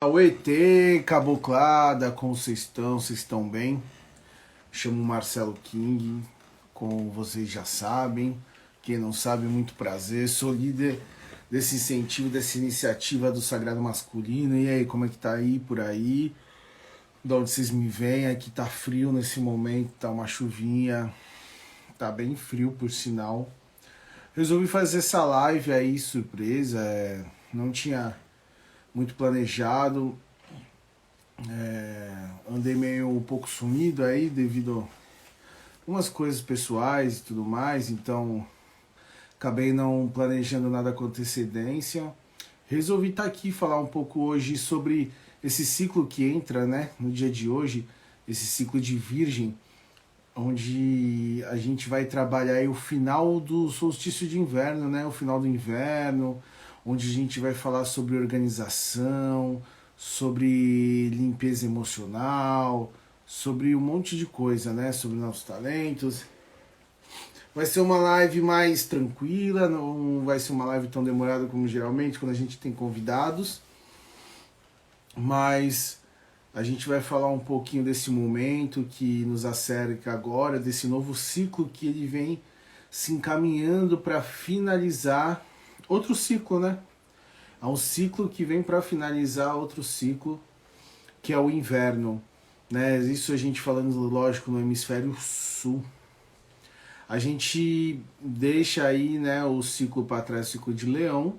Oitê, caboclada, como vocês estão? Vocês estão bem? Chamo Marcelo King, como vocês já sabem. Quem não sabe, muito prazer. Sou líder desse incentivo, dessa iniciativa do Sagrado Masculino. E aí, como é que tá aí, por aí? De onde vocês me veem? Aqui tá frio nesse momento, tá uma chuvinha. Tá bem frio, por sinal. Resolvi fazer essa live aí, surpresa. Não tinha muito planejado. Andei meio um pouco sumido aí devido a umas coisas pessoais e tudo mais, então acabei não planejando nada com antecedência. Resolvi estar aqui falar um pouco hoje sobre esse ciclo que entra, né, no dia de hoje, esse ciclo de Virgem, onde a gente vai trabalhar aí o final do solstício de inverno, né, o final do inverno, onde a gente vai falar sobre organização, sobre limpeza emocional, sobre um monte de coisa, né? Sobre nossos talentos. Vai ser uma live mais tranquila, não vai ser uma live tão demorada como geralmente quando a gente tem convidados, mas a gente vai falar um pouquinho desse momento que nos acerca agora, desse novo ciclo que ele vem se encaminhando para finalizar outro ciclo, né? Há um ciclo que vem para finalizar outro ciclo, que é o inverno, né? Isso a gente falando, lógico, no hemisfério sul. A gente deixa aí, né, o ciclo para trás, o ciclo de Leão,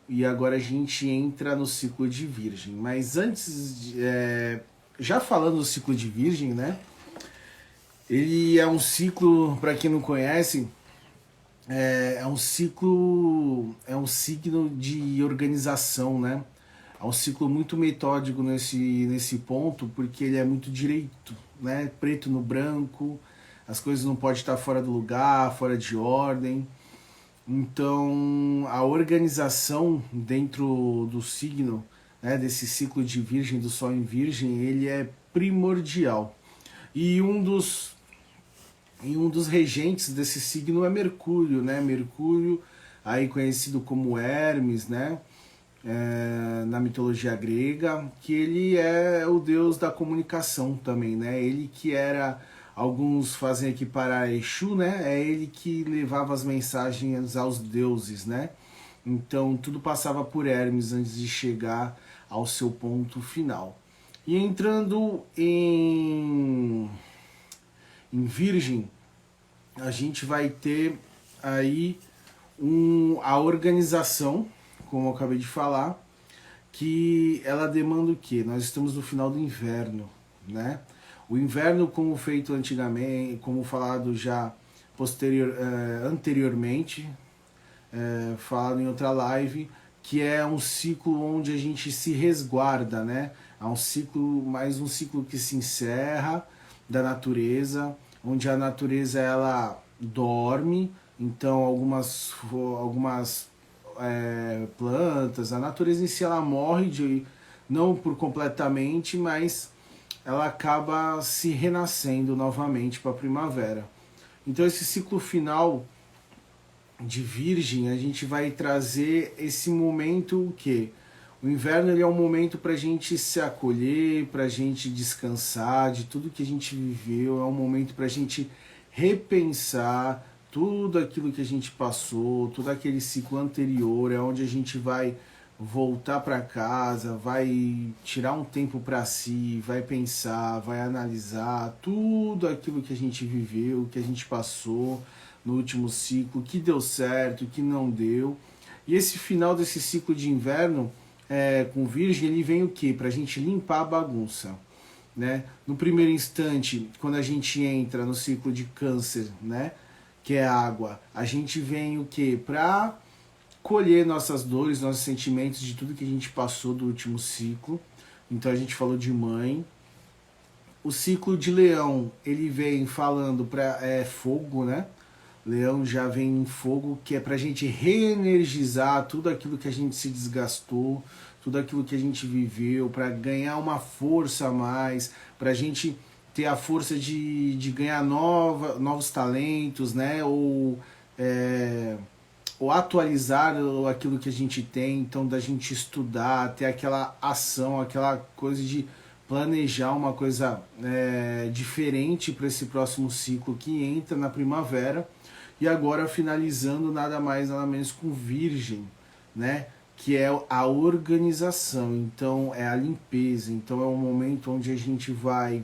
e agora a gente entra no ciclo de Virgem. Mas antes, já falando do ciclo de Virgem, né? Ele é um ciclo, para quem não conhece, é um ciclo, é um signo de organização, né? É um ciclo muito metódico nesse ponto, porque ele é muito direito, né? Preto no branco, as coisas não podem estar fora do lugar, fora de ordem. Então, a organização dentro do signo, né, desse ciclo de Virgem, do Sol em Virgem, ele é primordial. E um dos regentes desse signo é Mercúrio, né? Mercúrio, aí conhecido como Hermes, né? Na mitologia grega, que ele é o deus da comunicação também, né? Ele que era, alguns fazem equiparar Exu, né? É ele que levava as mensagens aos deuses, né? Então tudo passava por Hermes antes de chegar ao seu ponto final. E entrando em Virgem, a gente vai ter aí a organização, como eu acabei de falar, que ela demanda o quê? Nós estamos no final do inverno, né? O inverno, como feito antigamente, como falado já anteriormente, falado em outra live, que é um ciclo onde a gente se resguarda, né? É um ciclo, mais um ciclo que se encerra da natureza, onde a natureza ela dorme, então algumas plantas, a natureza em si ela morre, não por completamente, mas ela acaba se renascendo novamente para a primavera. Então esse ciclo final de Virgem, a gente vai trazer esse momento o quê? O inverno ele é um momento para a gente se acolher, para a gente descansar de tudo que a gente viveu, é um momento para a gente repensar tudo aquilo que a gente passou, todo aquele ciclo anterior, é onde a gente vai voltar para casa, vai tirar um tempo para si, vai pensar, vai analisar tudo aquilo que a gente viveu, que a gente passou no último ciclo, que deu certo, que não deu. E esse final desse ciclo de inverno, com Virgem, ele vem o quê? Para a gente limpar a bagunça, né? No primeiro instante, quando a gente entra no ciclo de Câncer, né, que é água, a gente vem o quê? Para colher nossas dores, nossos sentimentos de tudo que a gente passou do último ciclo. Então a gente falou de mãe. O ciclo de Leão, ele vem falando para fogo, né? Leão já vem em fogo, que é pra gente reenergizar tudo aquilo que a gente se desgastou, tudo aquilo que a gente viveu, para ganhar uma força a mais, pra gente ter a força de ganhar novos talentos, né? Ou ou atualizar aquilo que a gente tem, então da gente estudar, ter aquela ação, aquela coisa de planejar uma coisa diferente para esse próximo ciclo que entra na primavera. E agora finalizando nada mais nada menos com Virgem, né? Que é a organização, então é a limpeza, então é um momento onde a gente vai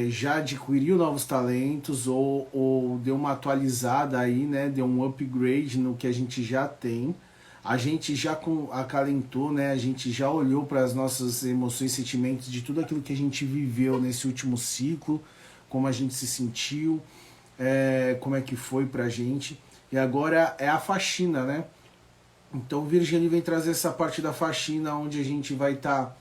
já adquiriu novos talentos ou deu uma atualizada aí, né? Deu um upgrade no que a gente já tem. A gente já acalentou, né? A gente já olhou para as nossas emoções, sentimentos de tudo aquilo que a gente viveu nesse último ciclo, como a gente se sentiu, como é que foi pra gente. E agora é a faxina, né? Então o Virgem vem trazer essa parte da faxina, onde a gente vai estar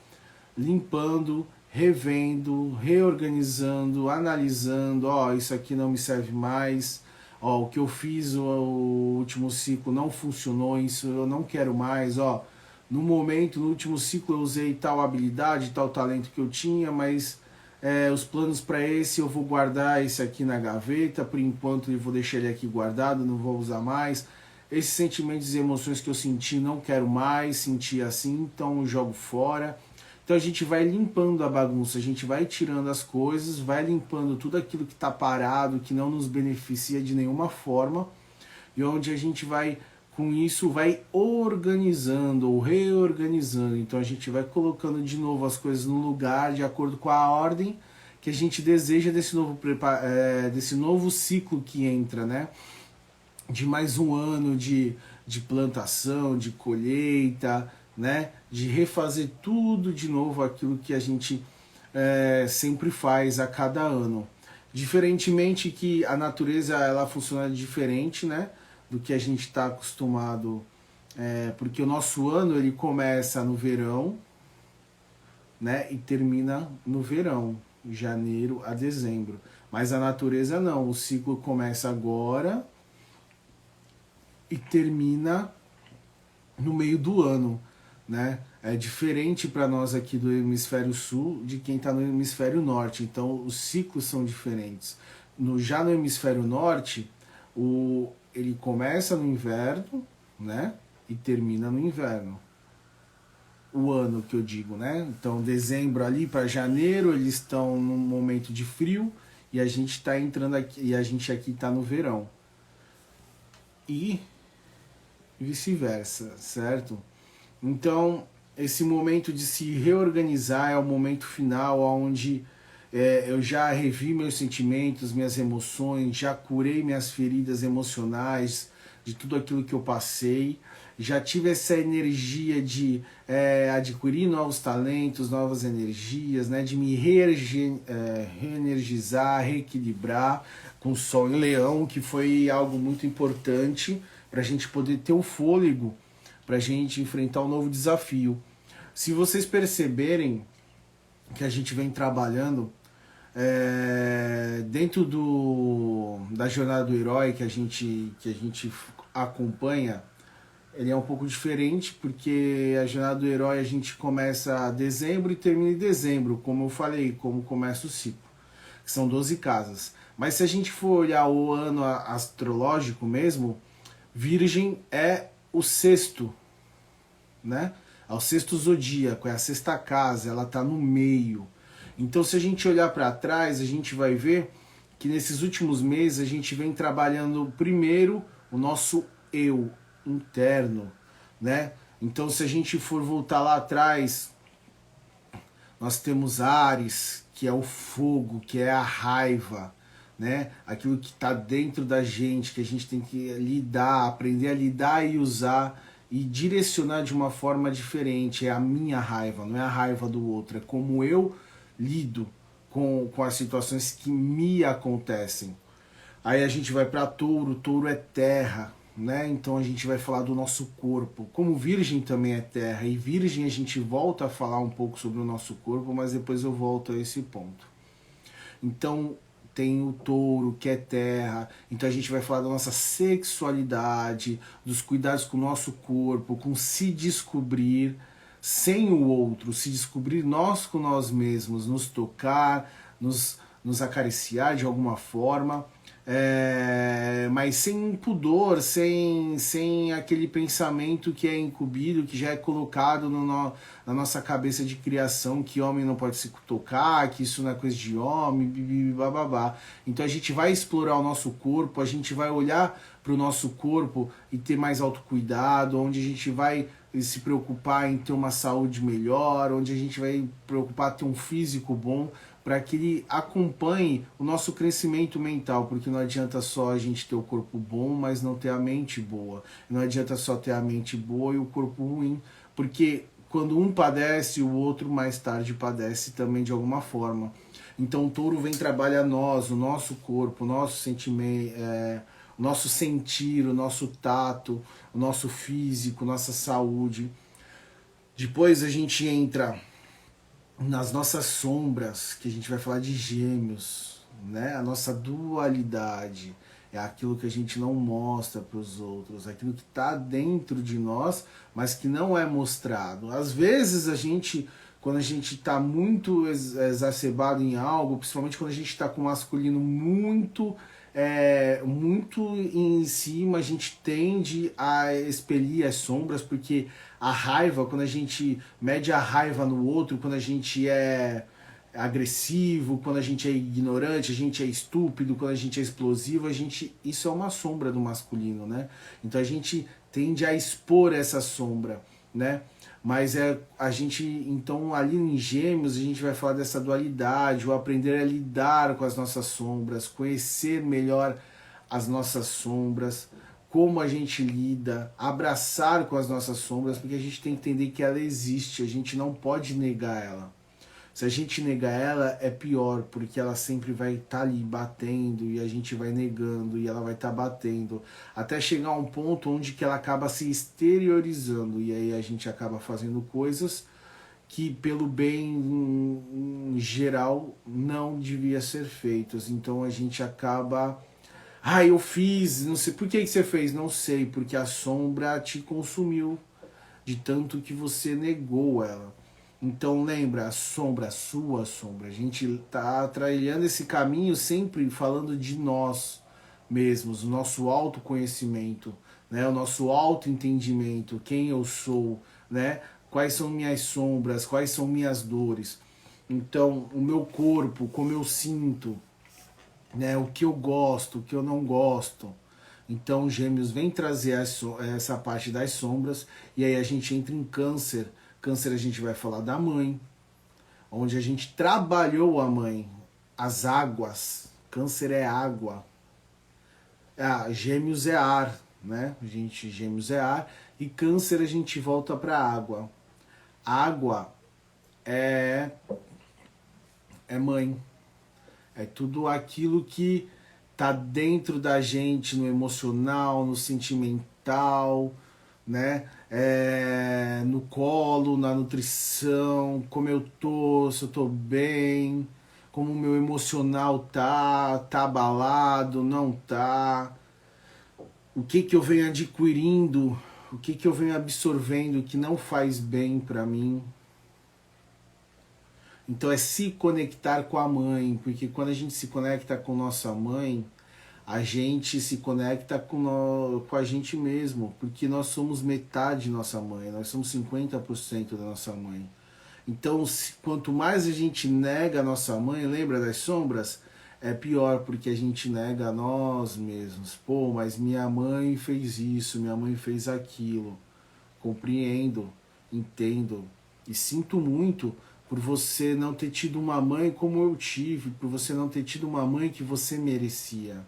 limpando, revendo, reorganizando, analisando, isso aqui não me serve mais, o que eu fiz o último ciclo não funcionou, isso eu não quero mais, no momento, no último ciclo eu usei tal habilidade, tal talento que eu tinha, mas os planos para esse eu vou guardar esse aqui na gaveta, por enquanto eu vou deixar ele aqui guardado, não vou usar mais. Esses sentimentos e emoções que eu senti não quero mais sentir assim, então eu jogo fora. Então a gente vai limpando a bagunça, a gente vai tirando as coisas, vai limpando tudo aquilo que está parado, que não nos beneficia de nenhuma forma, e onde a gente vai, com isso, vai organizando ou reorganizando. Então a gente vai colocando de novo as coisas no lugar, de acordo com a ordem que a gente deseja desse novo ciclo que entra, né? De mais um ano de plantação, de colheita, né? De refazer tudo de novo aquilo que a gente sempre faz a cada ano. Diferentemente que a natureza ela funciona diferente, né? Do que a gente está acostumado, porque o nosso ano ele começa no verão, né? E termina no verão, janeiro a dezembro. Mas a natureza não, o ciclo começa agora e termina no meio do ano, né? É diferente para nós aqui do hemisfério sul de quem está no hemisfério norte, então os ciclos são diferentes. Já no hemisfério norte, ele começa no inverno, né? E termina no inverno. O ano que eu digo, né? Então dezembro ali para janeiro eles estão num momento de frio e a gente está entrando aqui, e a gente aqui está no verão. E vice-versa, certo? Então, esse momento de se reorganizar é o momento final, onde eu já revi meus sentimentos, minhas emoções, já curei minhas feridas emocionais de tudo aquilo que eu passei, já tive essa energia de adquirir novos talentos, novas energias, né, de me reenergizar, reequilibrar com o Sol em Leão, que foi algo muito importante para a gente poder ter o fôlego para a gente enfrentar um novo desafio. Se vocês perceberem que a gente vem trabalhando dentro da jornada do herói que a gente acompanha, ele é um pouco diferente, porque a jornada do herói a gente começa em dezembro e termina em dezembro, como eu falei, como começa o ciclo, que são 12 casas. Mas se a gente for olhar o ano astrológico mesmo, Virgem é o sexto, né? É o sexto zodíaco, é a sexta casa, ela está no meio. Então, se a gente olhar para trás, a gente vai ver que nesses últimos meses a gente vem trabalhando primeiro o nosso eu interno, né? Então, se a gente for voltar lá atrás, nós temos Áries, que é o fogo, que é a raiva, né? Aquilo que está dentro da gente, que a gente tem que lidar, aprender a lidar e usar e direcionar de uma forma diferente. É a minha raiva, não é a raiva do outro, é como eu lido com as situações que me acontecem. Aí a gente vai para Touro, Touro é terra, né? Então a gente vai falar do nosso corpo. Como Virgem também é terra, e Virgem a gente volta a falar um pouco sobre o nosso corpo, mas depois eu volto a esse ponto. Então tem o Touro, que é terra, então a gente vai falar da nossa sexualidade, dos cuidados com o nosso corpo, com se descobrir sem o outro, se descobrir nós com nós mesmos, nos tocar, nos acariciar de alguma forma, mas sem pudor, sem aquele pensamento que é incumbido, que já é colocado na nossa cabeça de criação, que homem não pode se tocar, que isso não é coisa de homem, bababá. Então a gente vai explorar o nosso corpo, a gente vai olhar para o nosso corpo e ter mais autocuidado, onde a gente vai se preocupar em ter uma saúde melhor, onde a gente vai preocupar em ter um físico bom, para que ele acompanhe o nosso crescimento mental, porque não adianta só a gente ter o corpo bom, mas não ter a mente boa. Não adianta só ter a mente boa e o corpo ruim, porque quando um padece, o outro mais tarde padece também de alguma forma. Então o touro vem trabalhar nós, o nosso corpo, o nosso sentimento, o nosso sentir, o nosso tato, o nosso físico, nossa saúde. Depois a gente entra nas nossas sombras, que a gente vai falar de gêmeos, né? A nossa dualidade é aquilo que a gente não mostra para os outros, aquilo que está dentro de nós, mas que não é mostrado. Às vezes a gente, quando a gente está muito exacerbado em algo, principalmente quando a gente está com o masculino muito em cima, a gente tende a expelir as sombras, porque a raiva, quando a gente mede a raiva no outro, quando a gente é agressivo, quando a gente é ignorante, a gente é estúpido, quando a gente é explosivo, isso é uma sombra do masculino, né? Então a gente tende a expor essa sombra, né? Mas a gente, então ali em Gêmeos, a gente vai falar dessa dualidade, o aprender a lidar com as nossas sombras, conhecer melhor as nossas sombras, como a gente lida, abraçar com as nossas sombras, porque a gente tem que entender que ela existe, a gente não pode negar ela. Se a gente negar ela, é pior, porque ela sempre vai estar ali batendo e a gente vai negando e ela vai estar batendo, até chegar a um ponto onde que ela acaba se exteriorizando e aí a gente acaba fazendo coisas que pelo bem em geral não devia ser feitas. Então a gente acaba... eu fiz, não sei por que você fez, não sei, porque a sombra te consumiu de tanto que você negou ela. Então lembra, a sombra, a sua sombra, a gente está trilhando esse caminho sempre falando de nós mesmos, o nosso autoconhecimento, né? O nosso autoentendimento, quem eu sou, né? Quais são minhas sombras, quais são minhas dores. Então o meu corpo, como eu sinto, né? O que eu gosto, o que eu não gosto. Então Gêmeos vem trazer essa parte das sombras e aí a gente entra em Câncer. Câncer a gente vai falar da mãe, onde a gente trabalhou a mãe, as águas. Câncer é água. Gêmeos é ar, né? Gêmeos é ar e Câncer a gente volta para água. Água é mãe. É tudo aquilo que tá dentro da gente, no emocional, no sentimental, né? No colo, na nutrição, como eu tô, se eu tô bem, como o meu emocional tá abalado, não tá, o que eu venho adquirindo, o que eu venho absorvendo que não faz bem para mim. Então é se conectar com a mãe, porque quando a gente se conecta com nossa mãe, a gente se conecta com a gente mesmo, porque nós somos metade de nossa mãe, nós somos 50% da nossa mãe. Então, quanto mais a gente nega a nossa mãe, lembra das sombras? É pior, porque a gente nega a nós mesmos. Pô, mas minha mãe fez isso, minha mãe fez aquilo. Compreendo, entendo e sinto muito por você não ter tido uma mãe como eu tive, por você não ter tido uma mãe que você merecia.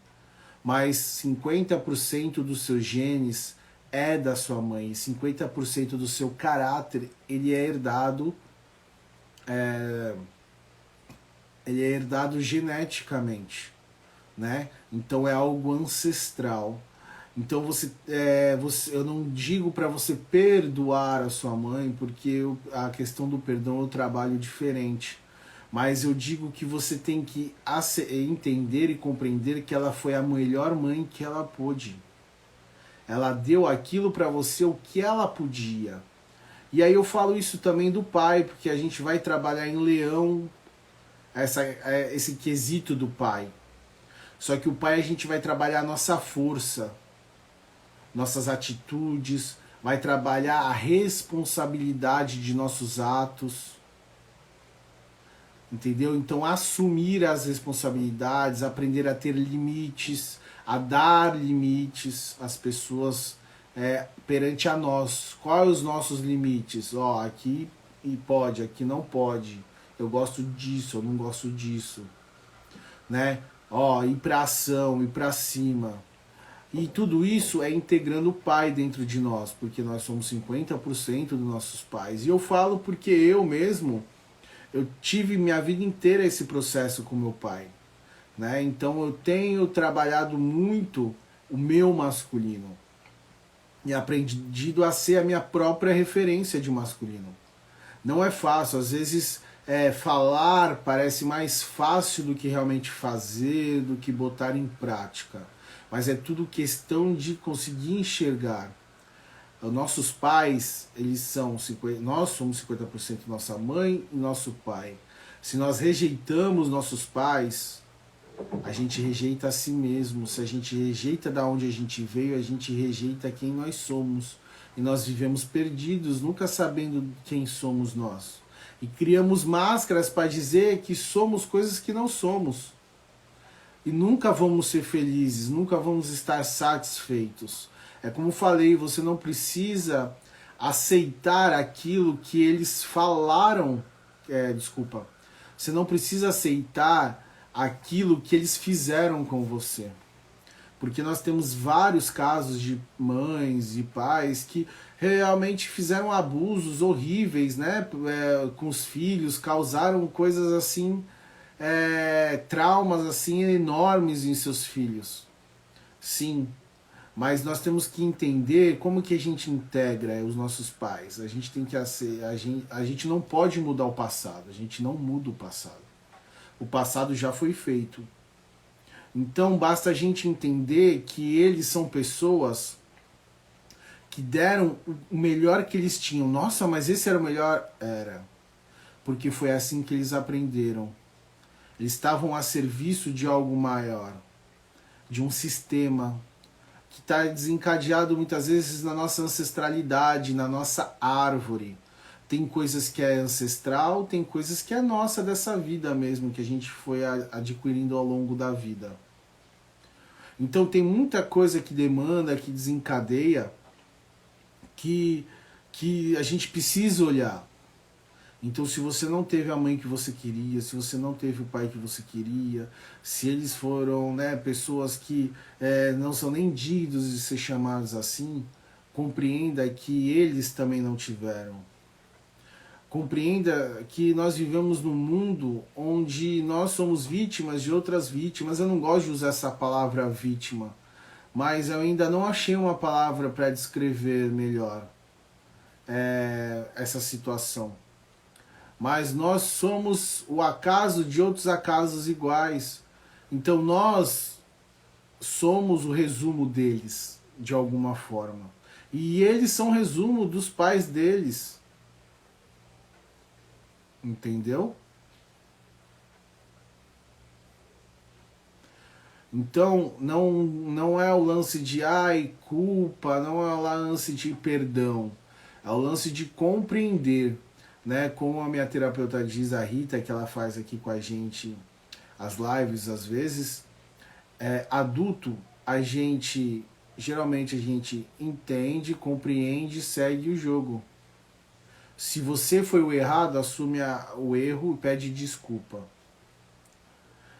Mas 50% dos seus genes é da sua mãe, 50% do seu caráter ele é herdado geneticamente, né? Então é algo ancestral. Então eu não digo para você perdoar a sua mãe, porque a questão do perdão eu trabalho diferente. Mas eu digo que você tem que entender e compreender que ela foi a melhor mãe que ela pôde. Ela deu aquilo para você o que ela podia. E aí eu falo isso também do pai, porque a gente vai trabalhar em Leão esse quesito do pai. Só que o pai a gente vai trabalhar a nossa força, nossas atitudes, vai trabalhar a responsabilidade de nossos atos, entendeu? Então assumir as responsabilidades, aprender a ter limites, a dar limites às pessoas perante a nós. Quais os nossos limites? Ó, aqui pode, aqui não pode. Eu gosto disso, eu não gosto disso, né? Ó, ir pra ação, ir pra cima. E tudo isso é integrando o pai dentro de nós, porque nós somos 50% dos nossos pais. E eu falo porque eu mesmo, eu tive minha vida inteira esse processo com meu pai, né? Então eu tenho trabalhado muito o meu masculino e aprendido a ser a minha própria referência de masculino. Não é fácil, às vezes falar parece mais fácil do que realmente fazer, do que botar em prática. Mas é tudo questão de conseguir enxergar. Os nossos pais, nós somos 50% nossa mãe e nosso pai. Se nós rejeitamos nossos pais, a gente rejeita a si mesmo. Se a gente rejeita da onde a gente veio, a gente rejeita quem nós somos. E nós vivemos perdidos, nunca sabendo quem somos nós. E criamos máscaras para dizer que somos coisas que não somos. E nunca vamos ser felizes, nunca vamos estar satisfeitos. É como falei, você não precisa aceitar aquilo que eles falaram. Você não precisa aceitar aquilo que eles fizeram com você. Porque nós temos vários casos de mães e pais que realmente fizeram abusos horríveis, né, com os filhos, causaram coisas assim, traumas assim enormes em seus filhos. Sim, mas nós temos que entender como que a gente integra os nossos pais. A gente tem que a gente não pode mudar o passado, a gente não muda o passado. O passado já foi feito. Então basta a gente entender que eles são pessoas que deram o melhor que eles tinham. Nossa, mas esse era o melhor? Era. Porque foi assim que eles aprenderam. Eles estavam a serviço de algo maior, de um sistema que está desencadeado muitas vezes na nossa ancestralidade, na nossa árvore. Tem coisas que é ancestral, tem coisas que é nossa dessa vida mesmo, que a gente foi adquirindo ao longo da vida. Então tem muita coisa que demanda, que desencadeia, que a gente precisa olhar. Então se você não teve a mãe que você queria, se você não teve o pai que você queria, se eles foram, né, pessoas que não são nem dignos de ser chamados assim, compreenda que eles também não tiveram. Compreenda que nós vivemos num mundo onde nós somos vítimas de outras vítimas. Eu não gosto de usar essa palavra vítima, mas eu ainda não achei uma palavra para descrever melhor essa situação. Mas nós somos o acaso de outros acasos iguais. Então nós somos o resumo deles, de alguma forma. E eles são o resumo dos pais deles. Entendeu? Então, não é o lance de culpa, não é o lance de perdão. É o lance de compreender, né? Como a minha terapeuta diz, a Rita, que ela faz aqui com a gente as lives às vezes, adulto, geralmente a gente entende, compreende, segue o jogo. Se você foi o errado, assume o erro e pede desculpa.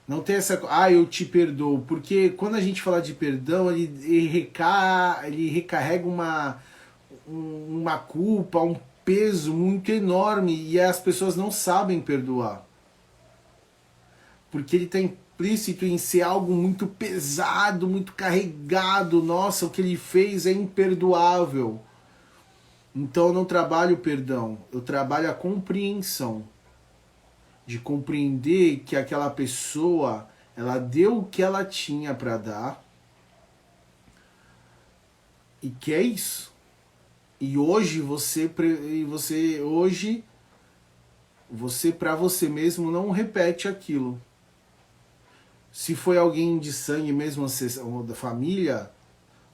Não tem essa... eu te perdoo. Porque quando a gente fala de perdão, ele recarrega uma culpa, um peso muito enorme. E as pessoas não sabem perdoar. Porque ele está implícito em ser algo muito pesado, muito carregado. Nossa, o que ele fez é imperdoável. Então eu não trabalho o perdão, eu trabalho a compreensão. De compreender que aquela pessoa, ela deu o que ela tinha para dar. E que é isso. E hoje você para você mesmo não repete aquilo. Se foi alguém de sangue mesmo da família,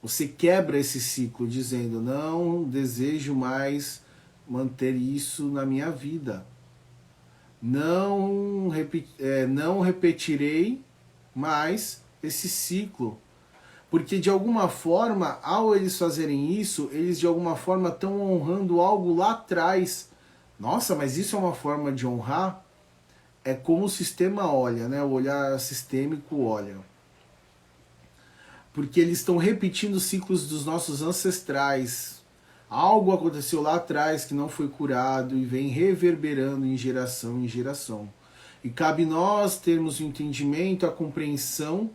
você quebra esse ciclo dizendo, não desejo mais manter isso na minha vida. Não repetirei mais esse ciclo. Porque de alguma forma, ao eles fazerem isso, eles de alguma forma estão honrando algo lá atrás. Nossa, mas isso é uma forma de honrar? É como o sistema olha, né? O olhar sistêmico olha. Porque eles estão repetindo ciclos dos nossos ancestrais. Algo aconteceu lá atrás que não foi curado e vem reverberando em geração em geração. E cabe nós termos o entendimento, a compreensão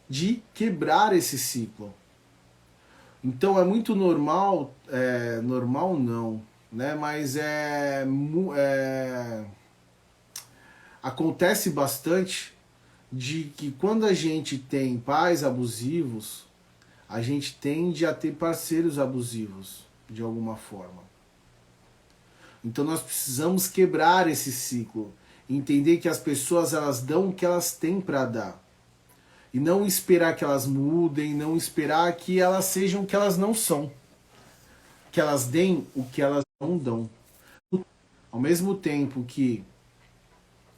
de quebrar esse ciclo. Então é muito normal, normal não, né? Mas acontece bastante de que quando a gente tem pais abusivos, a gente tende a ter parceiros abusivos, de alguma forma. Então nós precisamos quebrar esse ciclo, entender que as pessoas elas dão o que elas têm para dar. E não esperar que elas mudem, não esperar que elas sejam o que elas não são. Que elas deem o que elas não dão. Ao mesmo tempo que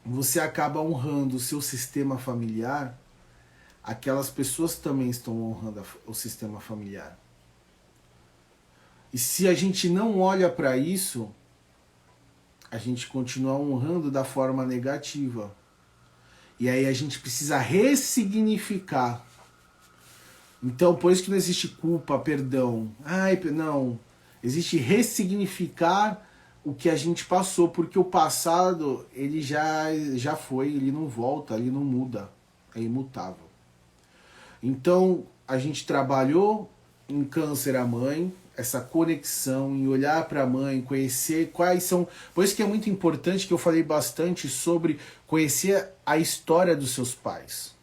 você acaba honrando o seu sistema familiar, aquelas pessoas também estão honrando o sistema familiar. E se a gente não olha para isso, a gente continua honrando da forma negativa. E aí a gente precisa ressignificar. Então, por isso que não existe culpa, perdão. Não. Existe ressignificar o que a gente passou, porque o passado, ele já foi, ele não volta, ele não muda. É imutável. Então, a gente trabalhou em Câncer a mãe, essa conexão, em olhar para a mãe, conhecer quais são... Por isso que é muito importante que eu falei bastante sobre conhecer a história dos seus pais.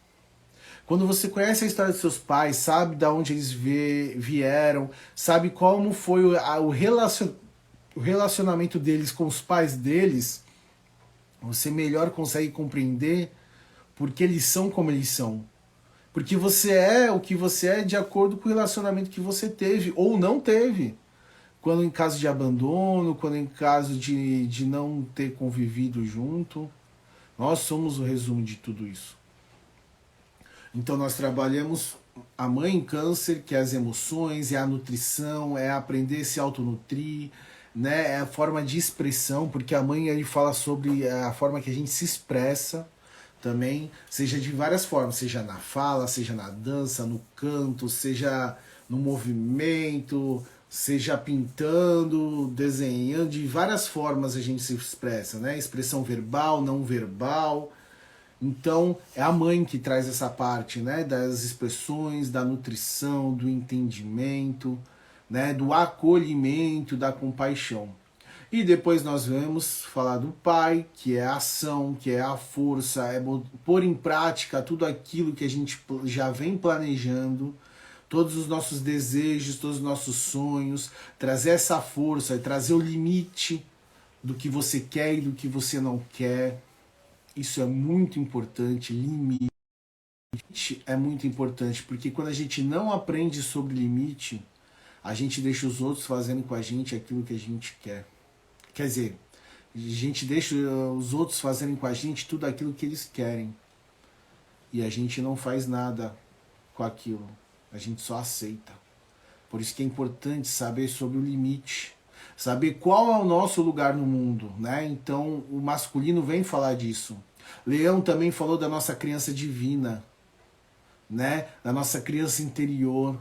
Quando você conhece a história dos seus pais, sabe de onde eles vieram, sabe como foi o relacionamento deles com os pais deles, você melhor consegue compreender porque eles são como eles são. Porque você é o que você é de acordo com o relacionamento que você teve ou não teve. Quando em caso de abandono, quando em caso de não ter convivido junto. Nós somos o resumo de tudo isso. Então nós trabalhamos a mãe em Câncer, que é as emoções, é a nutrição, é aprender a se autonutrir, né? É a forma de expressão, porque a mãe ele fala sobre a forma que a gente se expressa também, seja de várias formas, seja na fala, seja na dança, no canto, seja no movimento, seja pintando, desenhando, de várias formas a gente se expressa, né? Expressão verbal, não verbal. Então, é a mãe que traz essa parte, né, das expressões, da nutrição, do entendimento, né, do acolhimento, da compaixão. E depois nós vamos falar do pai, que é a ação, que é a força, é pôr em prática tudo aquilo que a gente já vem planejando, todos os nossos desejos, todos os nossos sonhos, trazer essa força, trazer o limite do que você quer e do que você não quer. Isso é muito importante, limite é muito importante, porque quando a gente não aprende sobre limite, a gente deixa os outros fazendo com a gente aquilo que a gente quer. Quer dizer, a gente deixa os outros fazerem com a gente tudo aquilo que eles querem. E a gente não faz nada com aquilo. A gente só aceita. Por isso que é importante saber sobre o limite. Saber qual é o nosso lugar no mundo, né? Então, o masculino vem falar disso. Leão também falou da nossa criança divina, né? Da nossa criança interior.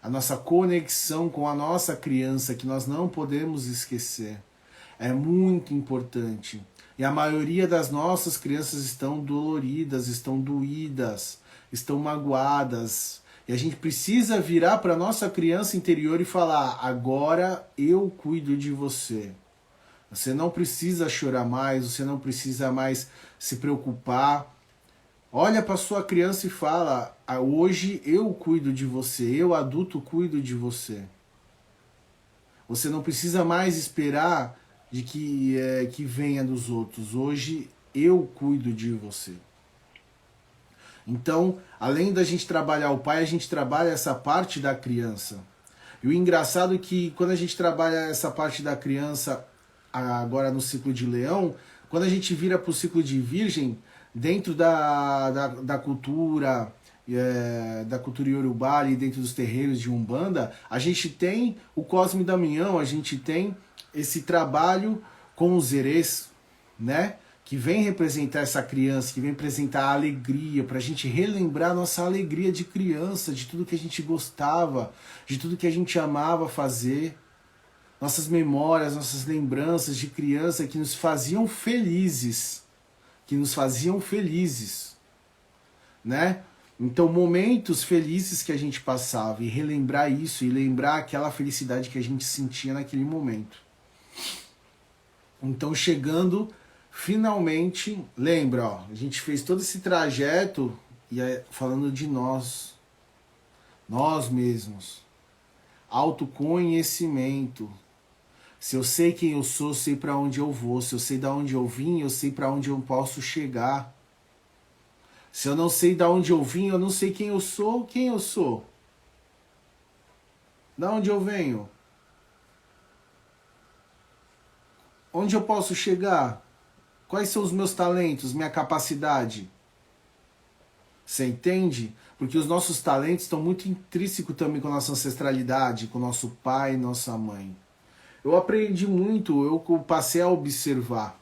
A nossa conexão com a nossa criança, que nós não podemos esquecer. É muito importante. E a maioria das nossas crianças estão doloridas, estão doídas, estão magoadas. E a gente precisa virar para a nossa criança interior e falar: agora eu cuido de você. Você não precisa chorar mais, você não precisa mais se preocupar. Olha para sua criança e fala: hoje eu cuido de você, eu adulto cuido de você. Você não precisa mais esperar de que venha dos outros. Hoje eu cuido de você. Então, além da gente trabalhar o pai, a gente trabalha essa parte da criança. E o engraçado é que quando a gente trabalha essa parte da criança agora no ciclo de leão, quando a gente vira para o ciclo de virgem, dentro da cultura, da cultura iorubá e dentro dos terreiros de Umbanda, a gente tem o Cosme Damião, a gente tem esse trabalho com os erês, né? Que vem representar essa criança, que vem representar a alegria, para a gente relembrar nossa alegria de criança, de tudo que a gente gostava, de tudo que a gente amava fazer, nossas memórias, nossas lembranças de criança que nos faziam felizes, né? Então, momentos felizes que a gente passava, e relembrar isso, e lembrar aquela felicidade que a gente sentia naquele momento. Então, chegando, finalmente, lembra, ó, a gente fez todo esse trajeto, e falando de nós mesmos, autoconhecimento. Se eu sei quem eu sou, sei para onde eu vou. Se eu sei de onde eu vim, eu sei para onde eu posso chegar. Se eu não sei de onde eu vim, eu não sei quem eu sou. Quem eu sou? Da onde eu venho? Onde eu posso chegar? Quais são os meus talentos, minha capacidade? Você entende? Porque os nossos talentos estão muito intrínsecos também com a nossa ancestralidade, com o nosso pai e nossa mãe. Eu aprendi muito, eu passei a observar.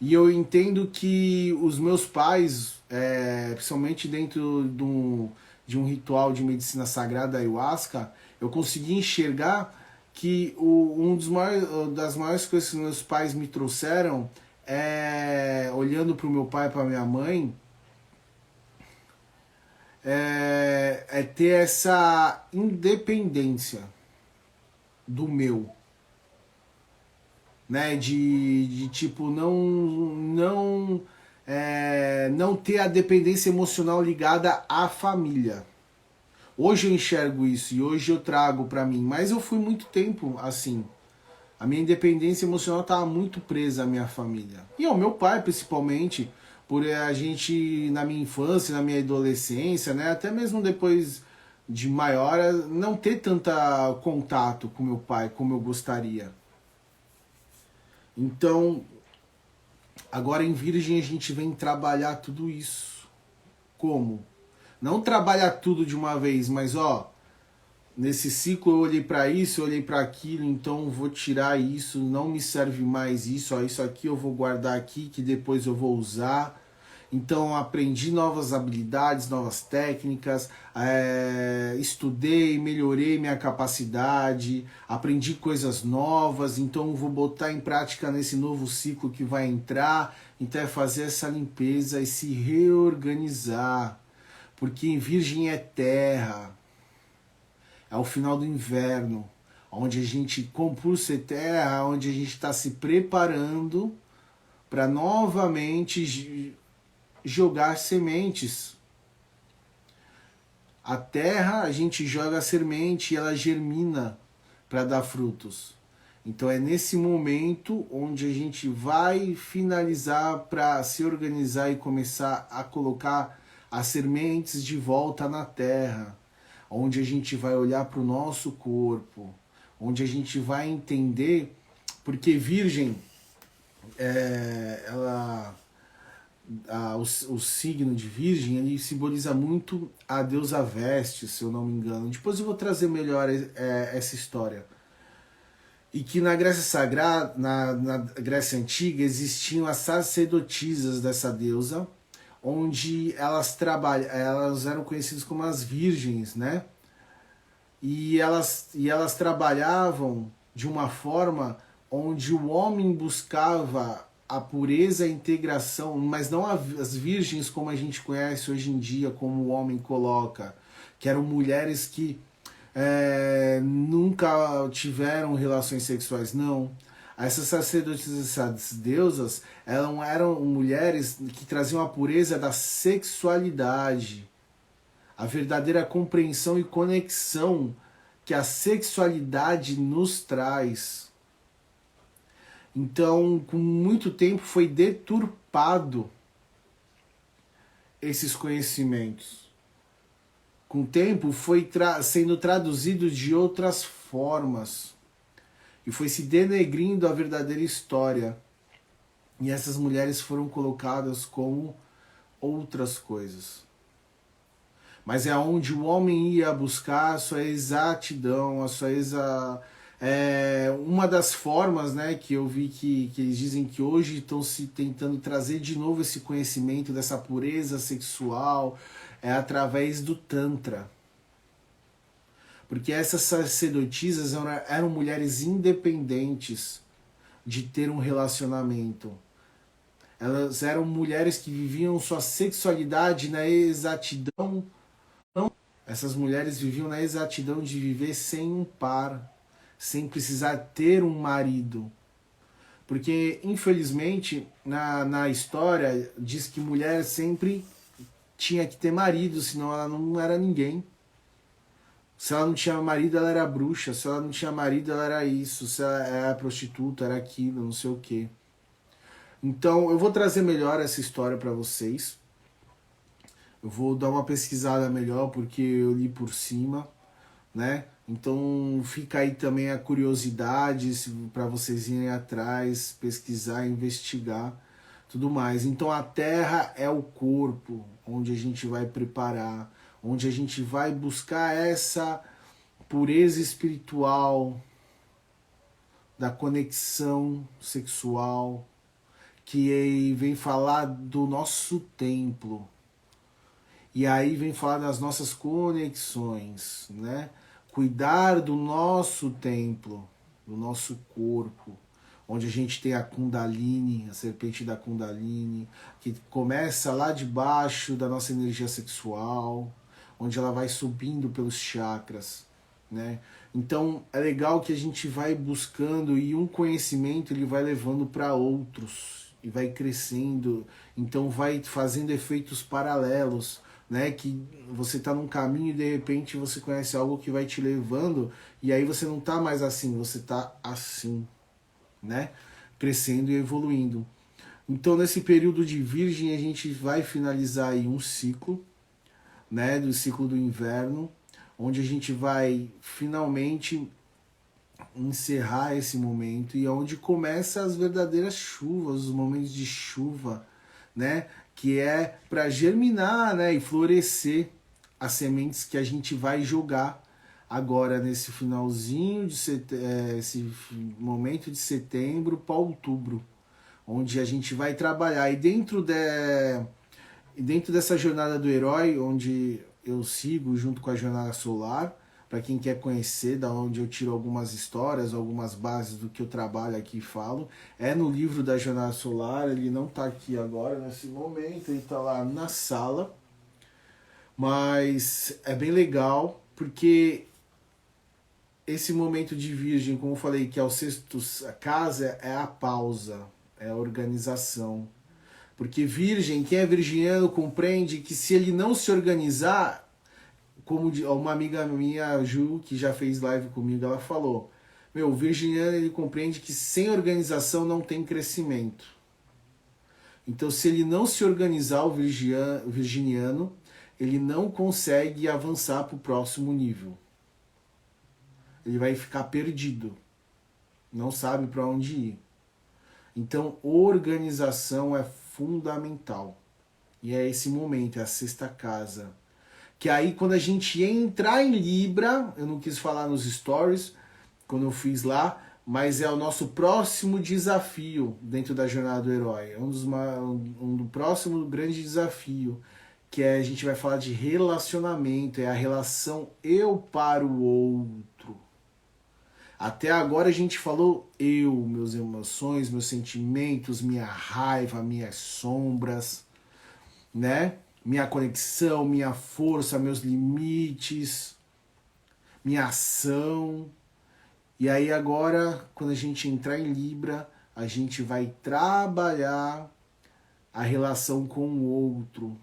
E eu entendo que os meus pais, principalmente dentro de um ritual de medicina sagrada ayahuasca, eu consegui enxergar que das maiores coisas que meus pais me trouxeram, olhando para o meu pai e para minha mãe, é ter essa independência do meu, né, de tipo não ter a dependência emocional ligada à família. Hoje eu enxergo isso e hoje eu trago para mim, mas eu fui muito tempo assim. A minha independência emocional estava muito presa à minha família e ao meu pai principalmente, por a gente na minha infância, na minha adolescência, né, até mesmo depois de maior, não ter tanta contato com meu pai como eu gostaria. Então, agora em Virgem a gente vem trabalhar tudo isso. Como? Não trabalhar tudo de uma vez, mas ó, nesse ciclo eu olhei para isso, eu olhei para aquilo, então vou tirar isso, não me serve mais isso, ó, isso aqui eu vou guardar aqui que depois eu vou usar. Então aprendi novas habilidades, novas técnicas, estudei, melhorei minha capacidade, aprendi coisas novas, então vou botar em prática nesse novo ciclo que vai entrar. Então é fazer essa limpeza e se reorganizar, porque em Virgem é terra, é o final do inverno, onde a gente, por ser terra, onde a gente está se preparando para novamente jogar sementes. A terra, a gente joga a semente e ela germina para dar frutos. Então é nesse momento onde a gente vai finalizar para se organizar e começar a colocar as sementes de volta na terra, onde a gente vai olhar para o nosso corpo, onde a gente vai entender, porque Virgem, o signo de Virgem, ele simboliza muito a deusa Veste, se eu não me engano. Depois eu vou trazer melhor essa história. E que na Grécia Sagrada, na Grécia Antiga, existiam as sacerdotisas dessa deusa, onde elas eram conhecidas como as virgens, né? E elas trabalhavam de uma forma onde o homem buscava a pureza e a integração, mas não as virgens como a gente conhece hoje em dia, como o homem coloca, que eram mulheres que nunca tiveram relações sexuais, não. Essas sacerdotisas, essas deusas, eram mulheres que traziam a pureza da sexualidade, a verdadeira compreensão e conexão que a sexualidade nos traz. Então, com muito tempo foi deturpado esses conhecimentos. Com o tempo foi sendo traduzido de outras formas e foi se denegrindo a verdadeira história. E essas mulheres foram colocadas como outras coisas. Mas é onde o homem ia buscar a sua exatidão, a sua uma das formas, né, que eu vi que eles dizem que hoje estão se tentando trazer de novo esse conhecimento dessa pureza sexual através do Tantra. Porque essas sacerdotisas eram mulheres independentes de ter um relacionamento. Elas eram mulheres que viviam sua sexualidade na exatidão. Essas mulheres viviam na exatidão de viver sem um par, sem precisar ter um marido. Porque, infelizmente, na história, diz que mulher sempre tinha que ter marido, senão ela não era ninguém. Se ela não tinha marido, ela era bruxa. Se ela não tinha marido, ela era isso. Se ela era prostituta, era aquilo, não sei o quê. Então, eu vou trazer melhor essa história para vocês. Eu vou dar uma pesquisada melhor, porque eu li por cima, né? Então, fica aí também a curiosidade para vocês irem atrás, pesquisar, investigar, tudo mais. Então, a Terra é o corpo onde a gente vai preparar, onde a gente vai buscar essa pureza espiritual, da conexão sexual, que vem falar do nosso templo. E aí vem falar das nossas conexões, né? Cuidar do nosso templo, do nosso corpo, onde a gente tem a Kundalini, a serpente da Kundalini, que começa lá de baixo da nossa energia sexual, onde ela vai subindo pelos chakras, né? Então é legal que a gente vai buscando e um conhecimento ele vai levando para outros e vai crescendo, então vai fazendo efeitos paralelos, né? Que você está num caminho e de repente você conhece algo que vai te levando e aí você não está mais assim, você está assim, né? Crescendo e evoluindo. Então nesse período de Virgem a gente vai finalizar aí um ciclo, né? Do ciclo do inverno, onde a gente vai finalmente encerrar esse momento e onde começa as verdadeiras chuvas, os momentos de chuva, né? Que é para germinar, né? E florescer as sementes que a gente vai jogar agora nesse finalzinho de esse momento de setembro para outubro, onde a gente vai trabalhar e dentro dessa jornada do herói, onde eu sigo junto com a jornada solar, para quem quer conhecer, da onde eu tiro algumas histórias, algumas bases do que eu trabalho aqui e falo, é no livro da jornada solar. Ele não está aqui agora nesse momento, ele está lá na sala, mas é bem legal porque esse momento de Virgem, como eu falei, que é o sexto casa, é a pausa, é a organização. Porque Virgem, quem é virginiano compreende que se ele não se organizar, como uma amiga minha, Ju, que já fez live comigo, ela falou, o virginiano ele compreende que sem organização não tem crescimento. Então se ele não se organizar, o virginiano, ele não consegue avançar para o próximo nível. Ele vai ficar perdido, não sabe para onde ir. Então organização é fundamental. E é esse momento, é a sexta casa. Que aí quando a gente entrar em Libra, eu não quis falar nos stories, quando eu fiz lá, mas é o nosso próximo desafio dentro da jornada do herói. É um próximo grande desafio, que a gente vai falar de relacionamento, é a relação eu para o outro. Até agora a gente falou eu, meus emoções, meus sentimentos, minha raiva, minhas sombras, né? Minha conexão, minha força, meus limites, minha ação. E aí agora, quando a gente entrar em Libra, a gente vai trabalhar a relação com o outro,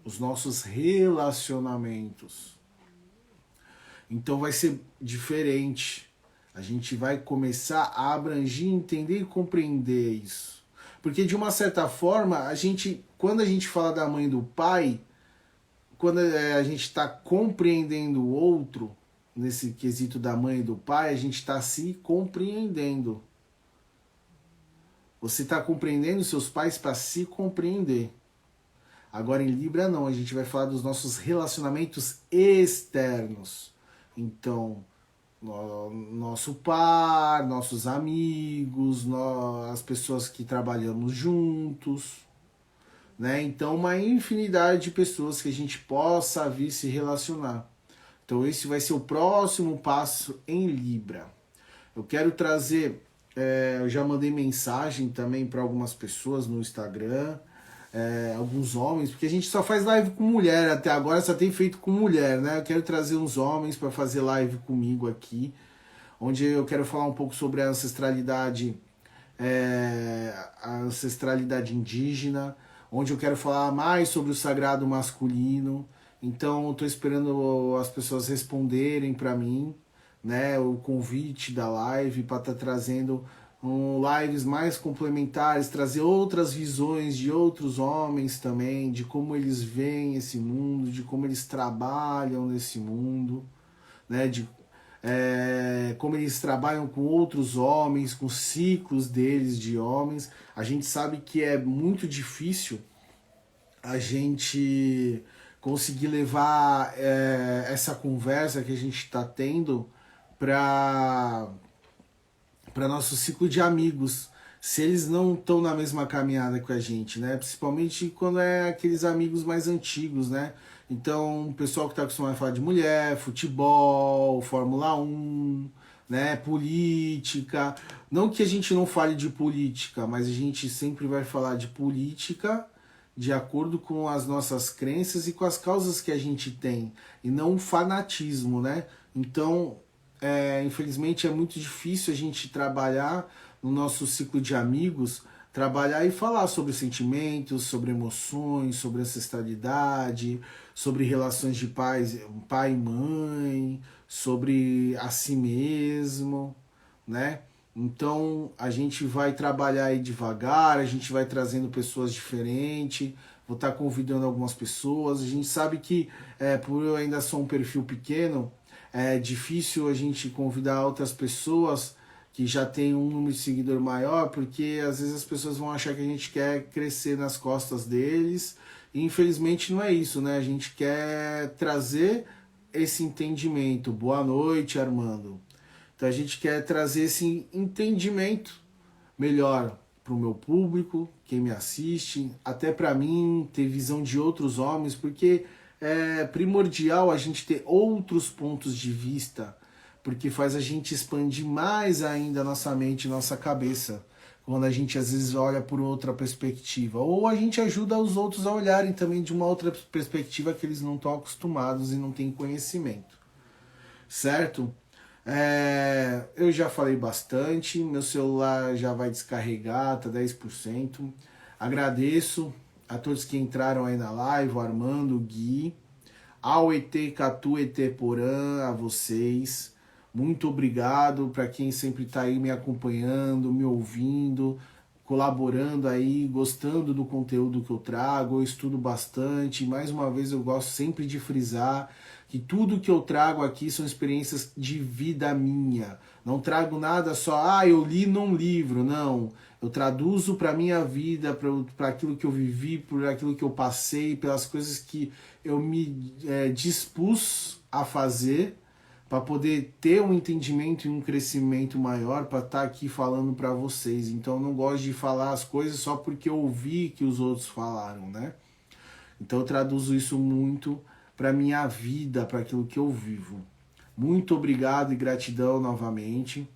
os nossos relacionamentos. Então vai ser diferente. A gente vai começar a abranger, entender e compreender isso. Porque de uma certa forma, quando a gente fala da mãe e do pai, quando a gente está compreendendo o outro, nesse quesito da mãe e do pai, a gente está se compreendendo. Você está compreendendo seus pais para se compreender. Agora em Libra não, a gente vai falar dos nossos relacionamentos externos. Então, nosso par, nossos amigos, as pessoas que trabalhamos juntos, né? Então, uma infinidade de pessoas que a gente possa vir se relacionar. Então, esse vai ser o próximo passo em Libra. Eu quero trazer, eu já mandei mensagem também para algumas pessoas no Instagram, alguns homens, porque a gente só faz live com mulher, até agora só tem feito com mulher, né? Eu quero trazer uns homens para fazer live comigo aqui, onde eu quero falar um pouco sobre a ancestralidade indígena, onde eu quero falar mais sobre o sagrado masculino. Então eu estou esperando as pessoas responderem para mim, né, o convite da live para estar trazendo lives mais complementares, trazer outras visões de outros homens também, de como eles veem esse mundo, de como eles trabalham nesse mundo, né, de como eles trabalham com outros homens, com ciclos deles de homens. A gente sabe que é muito difícil a gente conseguir levar essa conversa que a gente está tendo para nosso ciclo de amigos, se eles não estão na mesma caminhada que a gente, né? Principalmente quando é aqueles amigos mais antigos, né? Então, o pessoal que está acostumado a falar de mulher, futebol, Fórmula 1, né? Política. Não que a gente não fale de política, mas a gente sempre vai falar de política de acordo com as nossas crenças e com as causas que a gente tem, e não um fanatismo, né? Então, infelizmente é muito difícil a gente trabalhar no nosso ciclo de amigos, trabalhar e falar sobre sentimentos, sobre emoções, sobre ancestralidade, sobre relações de pai e mãe, sobre a si mesmo, né? Então a gente vai trabalhar aí devagar, a gente vai trazendo pessoas diferentes, vou estar convidando algumas pessoas. A gente sabe que por eu ainda sou um perfil pequeno, é difícil a gente convidar outras pessoas que já tem um número de seguidor maior, porque às vezes as pessoas vão achar que a gente quer crescer nas costas deles, e infelizmente não é isso, né? A gente quer trazer esse entendimento. Boa noite, Armando. Então a gente quer trazer esse entendimento melhor para o meu público, quem me assiste, até para mim ter visão de outros homens, porque é primordial a gente ter outros pontos de vista, porque faz a gente expandir mais ainda a nossa mente, nossa cabeça, quando a gente às vezes olha por outra perspectiva, ou a gente ajuda os outros a olharem também de uma outra perspectiva que eles não estão acostumados e não têm conhecimento, certo? Eu já falei bastante, meu celular já vai descarregar, tá 10%. Agradeço a todos que entraram aí na live, o Armando, o Gui, ao ET Catu, ET Porã, a vocês. Muito obrigado para quem sempre está aí me acompanhando, me ouvindo, colaborando aí, gostando do conteúdo que eu trago. Eu estudo bastante. Mais uma vez eu gosto sempre de frisar que tudo que eu trago aqui são experiências de vida minha. Não trago nada só, eu li num livro, não. Eu traduzo para minha vida, para aquilo que eu vivi, por aquilo que eu passei, pelas coisas que eu me dispus a fazer, para poder ter um entendimento e um crescimento maior, para estar aqui falando para vocês. Então eu não gosto de falar as coisas só porque eu ouvi que os outros falaram, né? Então eu traduzo isso muito para minha vida, para aquilo que eu vivo. Muito obrigado e gratidão novamente.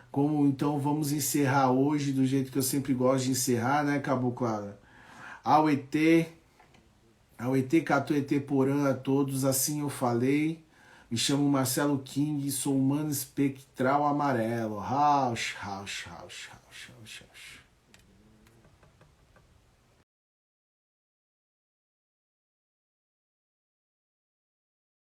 Como então vamos encerrar hoje do jeito que eu sempre gosto de encerrar, né, Caboclara? Ao ET Catu, ET Porã a todos, assim eu falei. Me chamo Marcelo King, sou humano espectral amarelo. Rausch, rausch, rausch, rausch, rausch, rausch.